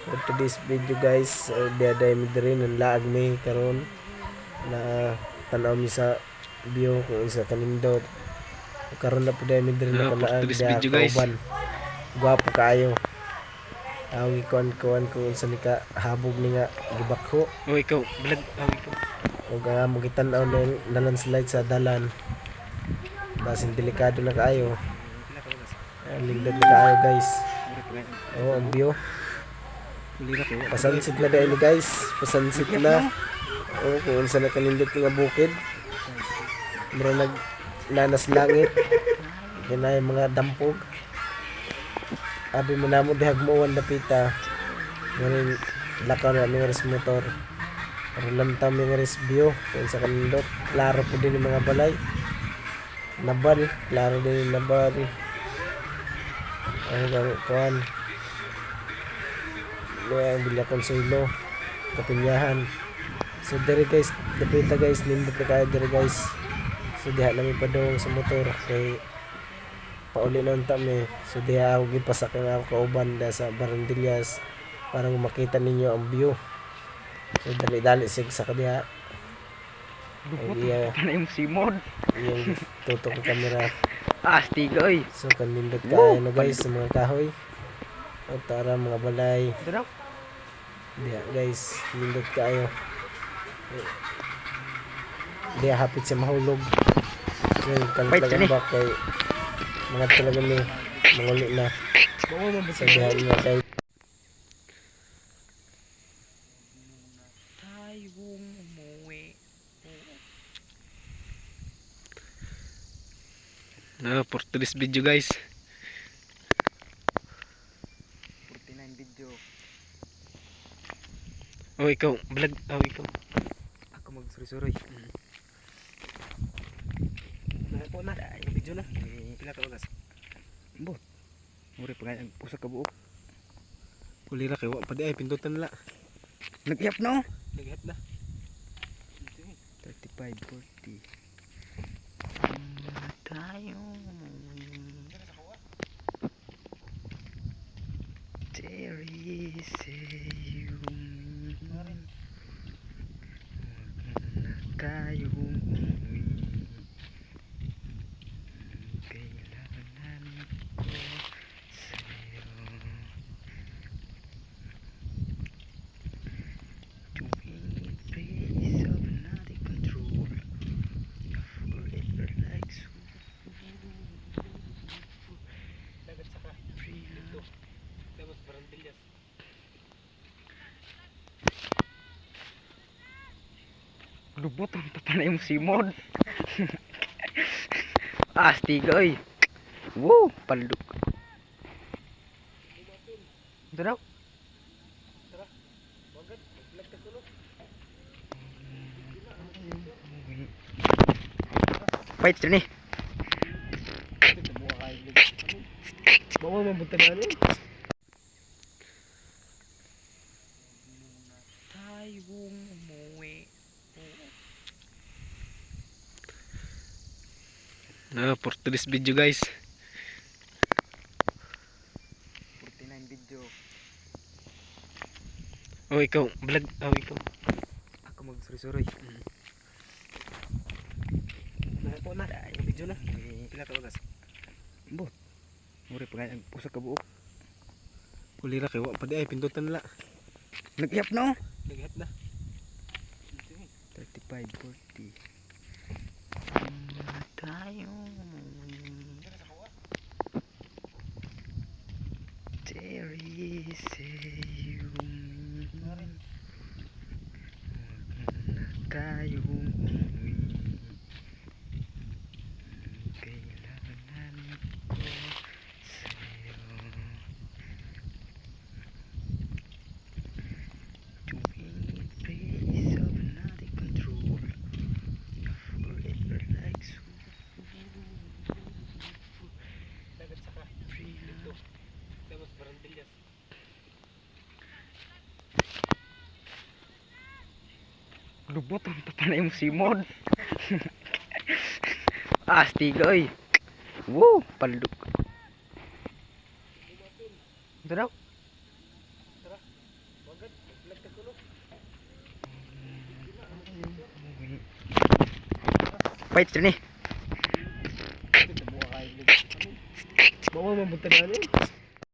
For today's video guys, diaday mi diri ng laag mi karon na tanaw mi sa view kung isa kanindot. Karon na po dahil mi diri na For kalaag today's diya video guys. kauban. Gwapo kaayo. Awi kuan kung unsa ni ka habog ni nga gibakho. Oh, ikaw, vlog. Oh, ikaw. Ug mo gitan-aw na landslide sa dalan. Basin delikado na kaayo. Lindot na kaayo guys. Oh, ang view. Pasansit na dahil guys. Pasansit na. Oh, kung unsa na kanindot nga bukid. Mura nanas langit. Yan na yung mga dampog. Abi mo na mo dihag mo wan dapita. Ngayon lakaw na mga res motor. Lamta mga res view. Kung sa kanindot. Klaro po din yung mga balay. Nabal. Klaro din yung nabal. Ano kang kuhan. Ang Villa Consuelo. Kapinyahan. So dere guys. Dapita guys. Nindot na kayo dere guys. So diha namin padong sa motor. Kay pauli na unta mi. So diha ako gipasak nga ako kauban da sa Barandillas para makita ninyo ang view. So dali-dali sig sa kadiha. Iya. Ano yung Simon? Yung tutok ng camera. Astigoy. So kanindot kayo na guys sa mga kahoy. O tara mga balay. Daraw. Diha guys. Nindot kayo. Diha hapit sa mahulog. So kalaglag ba kay mga talaga ni manguli na. So diha nga guys. Tayong umuwi. For today's video guys. 49 video. Oh, ikaw, vlog. Oh, ikaw. Ako mag-suri-suri. Po na, yung video na. Pila ka oras? Bo. Muri pa nga usa ka buok. Kulira kay wa pa di ay pindutan nila. Nag-iap na oh. Naghat na. 35, 40. Tayo. Terry say tayo umuwi. Kailangan ko sa'yo. Tuwing face of another control. Forever like so. Dagat saka dito. Tapos Barandillas. Lubot ang papanay mo Simon. Astigoy. Woo, paluk. Daraw. Tara. Wagad, vlog ka tulo. Fight ni. Bawa mo bunta na ni. Tayong umuwi. For today's video guys. 49 video. Oh, ikaw, vlog. Oh, ikaw. Ako mag-suri-suri. Po na, yung video na. Pila ka oras? Bo. Muri pa nga usa ka buok. Kulira kay wa pa di ay pindutan nila. Nag-iap na oh. Naghat na. 35, 40. Tayo. Terry say tayo umuwi. Kailangan ko sa'yo. Tuwing face of another control. Forever like so. Dagat saka dito. Tapos Barandillas. Lubot ang papanay mo Simon. Astigoy. Woo, paluk. Daraw. Fight ni. Bawa mo punta na